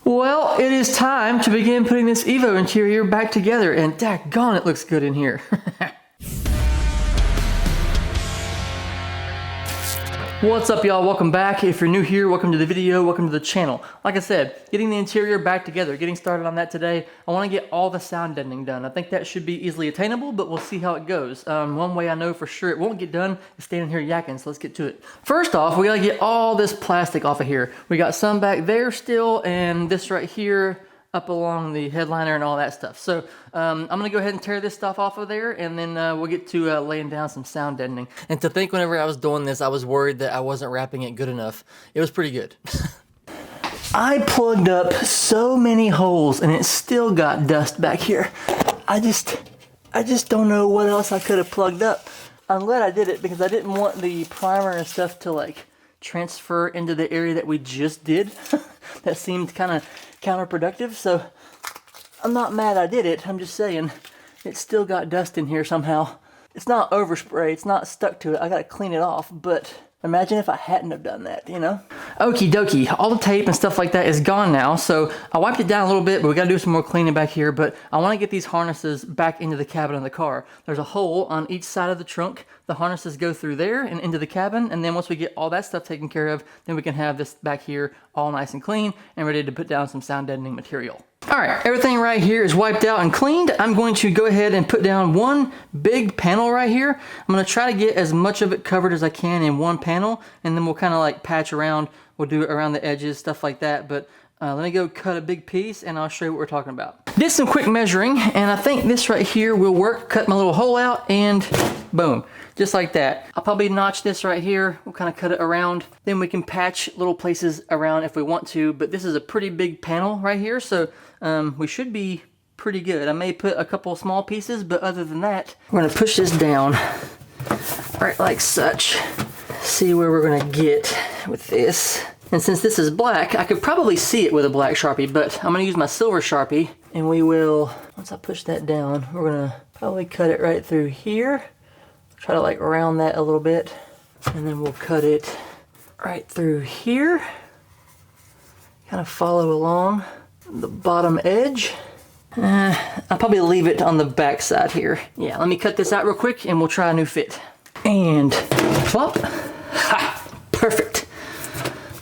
Well, it is time to begin putting this Evo interior back together, and daggone, it looks good in here. What's up, y'all? Welcome back. If you're new here, welcome to the video, welcome to the channel. Like I said, getting the interior back together, getting started on that today. I want to get all the sound deadening done. I think that should be easily attainable, but we'll see how it goes. One way I know for sure it won't get done is standing here yakking, so let's get to it. First off, we gotta get all this plastic off of here. We got some back there still, and this right here up along the headliner and all that stuff. So I'm gonna go ahead and tear this stuff off of there, and then we'll get to laying down some sound deadening. And to think whenever I was doing this, I was worried that I wasn't wrapping it good enough. It was pretty good. I plugged up so many holes and it still got dust back here. I just don't know what else I could have plugged up. I'm glad I did it because I didn't want the primer and stuff to like transfer into the area that we just did. That seemed kind of counterproductive, so I'm not mad I did it. I'm just saying it still got dust in here somehow. It's not overspray, it's not stuck to it. I gotta clean it off, but imagine if I hadn't have done that, you know? Okie dokie, all the tape and stuff like that is gone now, so I wiped it down a little bit, but we gotta do some more cleaning back here, but I wanna get these harnesses back into the cabin of the car. There's a hole on each side of the trunk. The harnesses go through there and into the cabin, and then once we get all that stuff taken care of, then we can have this back here all nice and clean and ready to put down some sound deadening material. All right, everything right here is wiped out and cleaned. I'm going to go ahead and put down one big panel right here. I'm gonna try to get as much of it covered as I can in one panel, and then we'll kind of like patch around. We'll do it around the edges, stuff like that, but let me go cut a big piece and I'll show you what we're talking about. Did some quick measuring, and I think this right here will work. Cut my little hole out and boom, just like that. I'll probably notch this right here. We'll kind of cut it around. Then we can patch little places around if we want to, but this is a pretty big panel right here, so we should be pretty good. I may put a couple small pieces, but other than that, we're gonna push this down right like such. See where we're gonna get with this. And since this is black, I could probably see it with a black Sharpie, but I'm gonna use my silver Sharpie, and we will, once I push that down, we're gonna probably cut it right through here. Try to like round that a little bit, and then we'll cut it right through here. Kind of follow along the bottom edge. I'll probably leave it on the back side here. Yeah, let me cut this out real quick and we'll try a new fit. And plop. Ha! Perfect.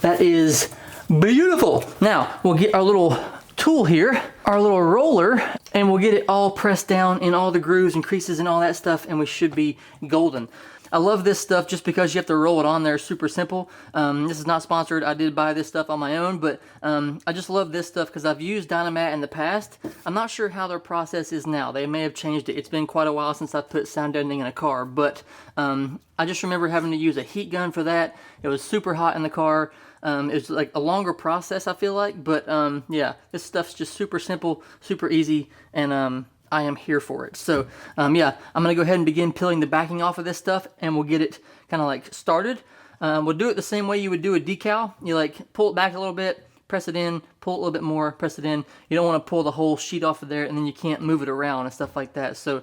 That is beautiful. Now, we'll get our little tool here, our little roller, and we'll get it all pressed down in all the grooves and creases and all that stuff, and we should be golden. I love this stuff just because you have to roll it on there super simple. This is not sponsored. I did buy this stuff on my own, but I just love this stuff because I've used Dynamat in the past. I'm not sure how their process is now. They may have changed it. It's been quite a while since I put sound deadening in a car, but I just remember having to use a heat gun for that. It was super hot in the car. It was like a longer process, I feel like, but yeah, this stuff's just super simple, super easy, and I am here for it. So yeah, I'm gonna go ahead and begin peeling the backing off of this stuff, and we'll get it kind of like started. We'll do it the same way you would do a decal. You like pull it back a little bit, press it in, pull it a little bit more, press it in. You don't want to pull the whole sheet off of there and then you can't move it around and stuff like that. So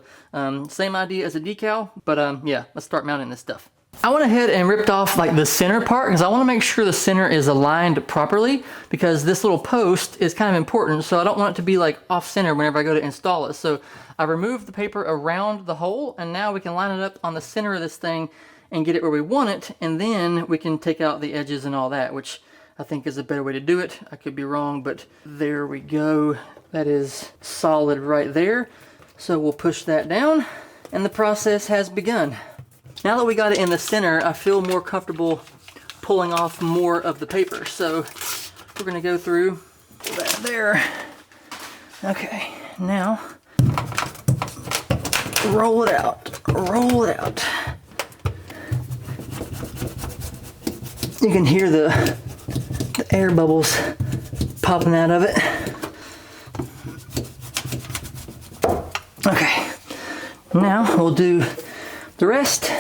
same idea as a decal, but yeah, let's start mounting this stuff. I went ahead and ripped off like the center part because I want to make sure the center is aligned properly, because this little post is kind of important, so I don't want it to be like off center whenever I go to install it. So I removed the paper around the hole, and now we can line it up on the center of this thing and get it where we want it, and then we can take out the edges and all that, which I think is a better way to do it. I could be wrong, but there we go. That is solid right there. So we'll push that down, and the process has begun. Now that we got it in the center, I feel more comfortable pulling off more of the paper. So we're gonna go through that there. Okay, now roll it out, roll it out. You can hear the air bubbles popping out of it. Okay, now we'll do the rest.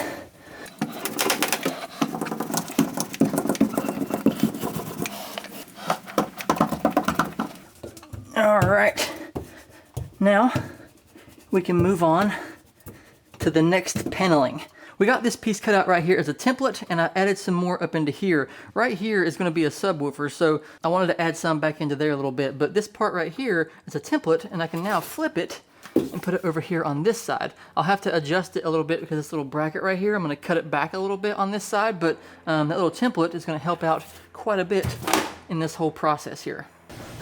All right, now we can move on to the next paneling, we got this piece cut out right here as a template, and I added some more up into here. Right here is going to be a subwoofer, so I wanted to add some back into there a little bit, but this part right here is a template, and I can now flip it and put it over here on this side. I'll have to adjust it a little bit because this little bracket right here, I'm going to cut it back a little bit on this side, but that little template is going to help out quite a bit in this whole process here.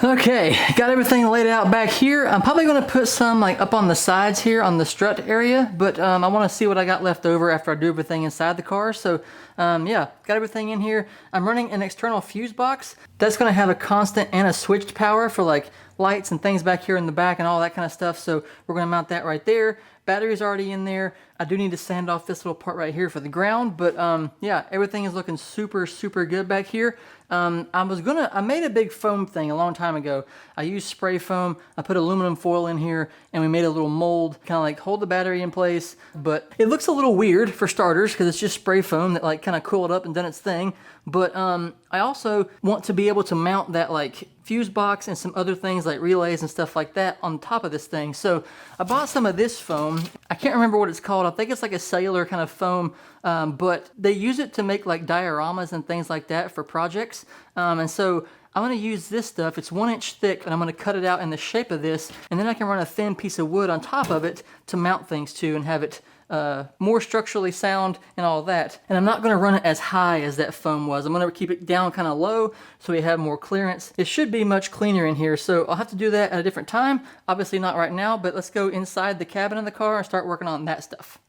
Okay, got everything laid out back here. I'm probably going to put some like up on the sides here on the strut area, but I want to see what I got left over after I do everything inside the car. So yeah, got everything in here. I'm running an external fuse box. That's going to have a constant and a switched power for like lights and things back here in the back and all that kind of stuff. So we're going to mount that right there. Battery's already in there. I do need to sand off this little part right here for the ground, but yeah, everything is looking super, super good back here. I made a big foam thing a long time ago. I used spray foam, I put aluminum foil in here, and we made a little mold, kind of like hold the battery in place, but it looks a little weird for starters because it's just spray foam that like kind of cooled up and done its thing. But I also want to be able to mount that like fuse box and some other things like relays and stuff like that on top of this thing. So I bought some of this foam. I can't remember what it's called. I think it's like a cellular kind of foam, but they use it to make like dioramas and things like that for projects. And so I'm going to use this stuff. It's 1 inch thick, and I'm going to cut it out in the shape of this, and then I can run a thin piece of wood on top of it to mount things to and have it more structurally sound and all that. And I'm not going to run it as high as that foam was. I'm going to keep it down kind of low so we have more clearance. It should be much cleaner in here, so I'll have to do that at a different time. Obviously not right now, but let's go inside the cabin of the car and start working on that stuff.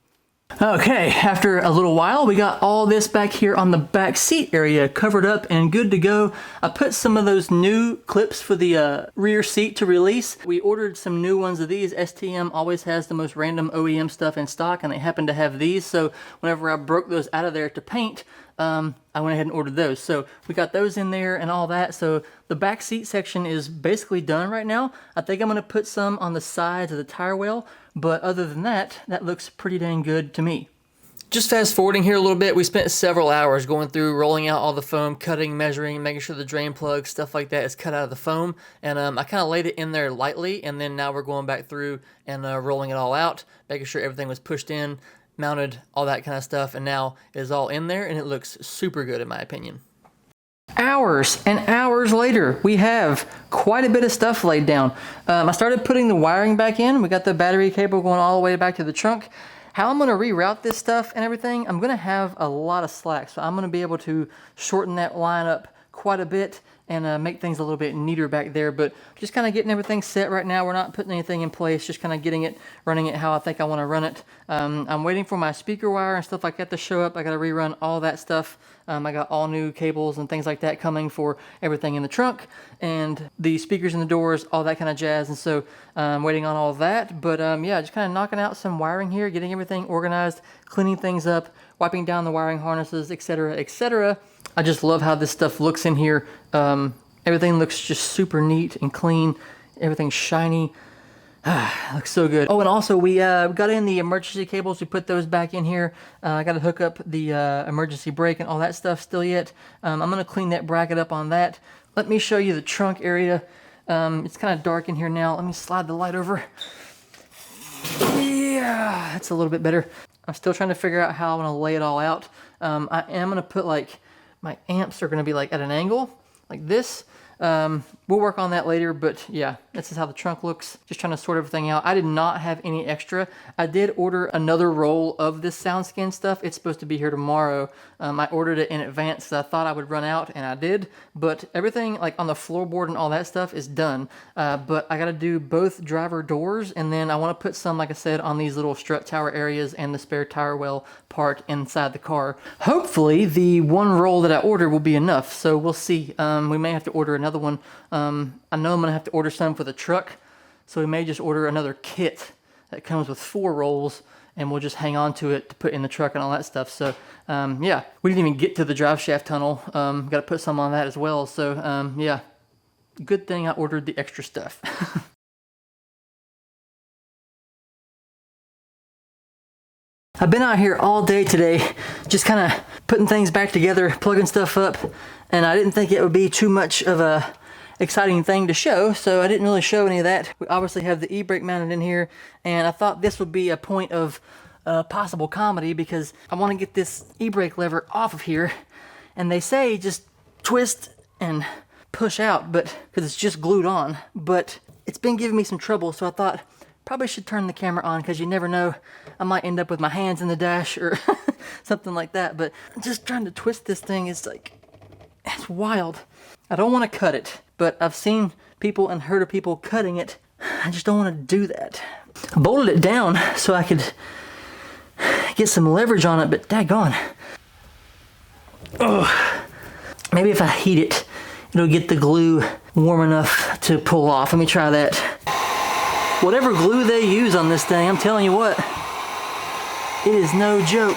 Okay, after a little while, we got all this back here on the back seat area covered up and good to go. I put some of those new clips for the rear seat to release. We ordered some new ones of these. STM always has the most random OEM stuff in stock, and they happen to have these. So whenever I broke those out of there to paint, I went ahead and ordered those. So we got those in there and all that. So the back seat section is basically done right now. I think I'm going to put some on the sides of the tire well, but other than that, that looks pretty dang good to me. Just fast forwarding here a little bit, we spent several hours going through, rolling out all the foam, cutting, measuring, making sure the drain plug, stuff like that is cut out of the foam. And I kind of laid it in there lightly, and then now we're going back through and rolling it all out, making sure everything was pushed in, mounted, all that kind of stuff, and now it is all in there, and it looks super good in my opinion. Hours and hours later, we have quite a bit of stuff laid down. I started putting the wiring back in. We got the battery cable going all the way back to the trunk. How I'm going to reroute this stuff and everything, I'm going to have a lot of slack, so I'm going to be able to shorten that line up quite a bit and make things a little bit neater back there. But just kind of getting everything set right now. We're not putting anything in place, just kind of getting it, running it how I think I want to run it. I'm waiting for my speaker wire and stuff like that to show up. I got to rerun all that stuff. I got all new cables and things like that coming for everything in the trunk and the speakers in the doors, all that kind of jazz. And so I'm waiting on all that. But yeah, just kind of knocking out some wiring here, getting everything organized, cleaning things up, wiping down the wiring harnesses, etc., etc. I just love how this stuff looks in here. Everything looks just super neat and clean. Everything's shiny. Looks so good. Oh, and also we got in the emergency cables. We put those back in here. I got to hook up the emergency brake and all that stuff still yet. I'm going to clean that bracket up on that. Let me show you the trunk area. It's kind of dark in here now. Let me slide the light over. Yeah, that's a little bit better. I'm still trying to figure out how I want to lay it all out. I am going to put like, my amps are going to be like at an angle, like this. We'll work on that later, but yeah, this is how the trunk looks. Just trying to sort everything out. I did not have any extra. I did order another roll of this Soundskin stuff. It's supposed to be here tomorrow. I ordered it in advance, so I thought I would run out, and I did. But everything like on the floorboard and all that stuff is done. But I got to do both driver doors, and then I want to put some, like I said, on these little strut tower areas and the spare tire well part inside the car. Hopefully, the one roll that I ordered will be enough, so we'll see. We may have to order another one. I know I'm going to have to order some for the truck, so we may just order another kit that comes with 4 rolls, and we'll just hang on to it to put in the truck and all that stuff. So, yeah, we didn't even get to the drive shaft tunnel. Got to put some on that as well. So, yeah, good thing I ordered the extra stuff. I've been out here all day today, just kind of putting things back together, plugging stuff up, and I didn't think it would be too much of a exciting thing to show, so I didn't really show any of that. We obviously have the e-brake mounted in here, and I thought this would be a point of possible comedy because I want to get this e-brake lever off of here, and they say just twist and push out, but because it's just glued on, but it's been giving me some trouble, so I thought probably should turn the camera on because you never know, I might end up with my hands in the dash or something like that. But just trying to twist this thing is like, it's wild. I don't want to cut it, but I've seen people and heard of people cutting it. I just don't want to do that. I bolted it down so I could get some leverage on it, but daggone. Oh, maybe if I heat it, it'll get the glue warm enough to pull off. Let me try that. Whatever glue they use on this thing, I'm telling you what, it is no joke.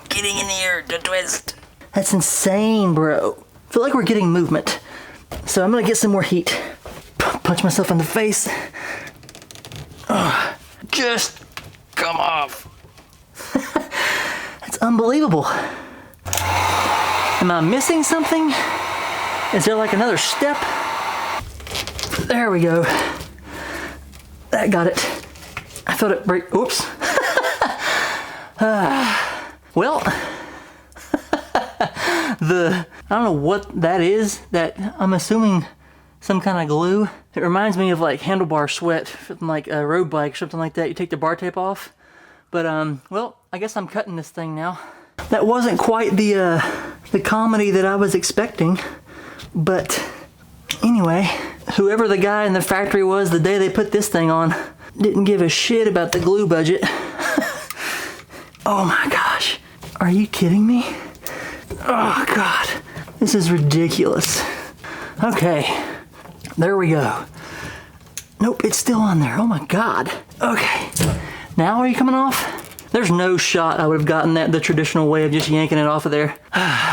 Getting in here to twist. That's insane, bro. I feel like we're getting movement. So I'm gonna get some more heat. Punch myself in the face. Ugh. Just come off. That's unbelievable. Am I missing something? Is there like another step? There we go. That got it. I felt it break. Oops. Well, I don't know what that is. That I'm assuming some kind of glue. It reminds me of like handlebar sweat from like a road bike or something like that. You take the bar tape off. But well, I guess I'm cutting this thing now. That wasn't quite the comedy that I was expecting, but anyway, whoever the guy in the factory was the day they put this thing on didn't give a shit about the glue budget. Oh my gosh, are you kidding me? Oh God, this is ridiculous. Okay, there we go. Nope, it's still on there. Oh my God. Okay, now are you coming off? There's no shot I would have gotten that the traditional way of just yanking it off of there.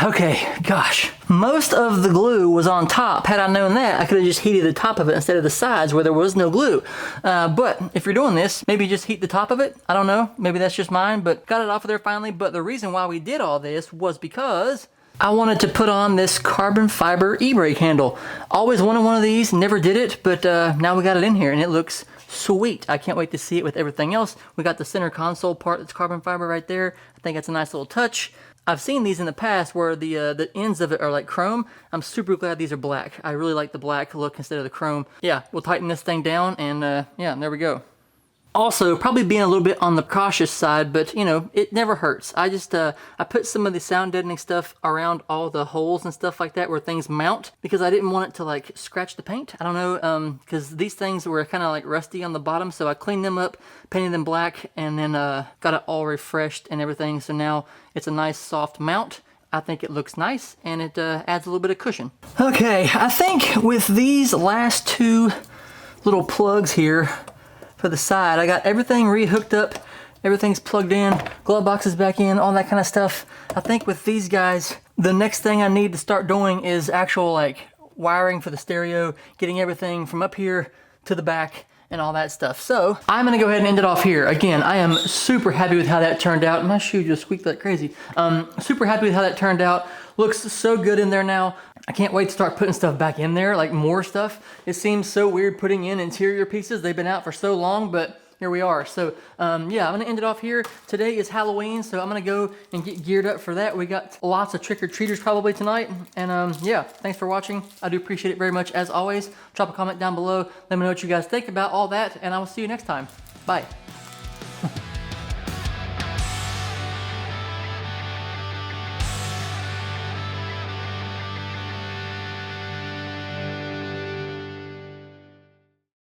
Okay, gosh. Most of the glue was on top. Had I known that, I could have just heated the top of it instead of the sides where there was no glue. But if you're doing this, maybe just heat the top of it. I don't know, maybe that's just mine, but got it off of there finally. But the reason why we did all this was because I wanted to put on this carbon fiber e-brake handle. Always wanted one of these, never did it, but now we got it in here and it looks sweet. I can't wait to see it with everything else. We got the center console part that's carbon fiber right there. I think that's a nice little touch. I've seen these in the past where the ends of it are like chrome. I'm super glad these are black. I really like the black look instead of the chrome. Yeah, we'll tighten this thing down and yeah, there we go. Also, probably being a little bit on the cautious side, but you know, it never hurts. I just, I put some of the sound deadening stuff around all the holes and stuff like that where things mount because I didn't want it to like scratch the paint. I don't know, because these things were kind of like rusty on the bottom, so I cleaned them up, painted them black, and then got it all refreshed and everything. So now it's a nice soft mount. I think it looks nice and it adds a little bit of cushion. Okay, I think with these last two little plugs here, for the side, I got everything re-hooked up, everything's plugged in, glove box is back in, all that kind of stuff. I think with these guys, the next thing I need to start doing is actual like wiring for the stereo, getting everything from up here to the back and all that stuff. So I'm gonna go ahead and end it off here. Again, I am super happy with how that turned out. My shoe just squeaked like crazy. Super happy with how that turned out. Looks so good in there now. I can't wait to start putting stuff back in there, like more stuff. It seems so weird putting in interior pieces. They've been out for so long, but here we are. So yeah, I'm gonna end it off here. Today is Halloween, so I'm gonna go and get geared up for that. We got lots of trick-or-treaters probably tonight. And yeah, thanks for watching. I do appreciate it very much as always. Drop a comment down below. Let me know what you guys think about all that, and I will see you next time. Bye.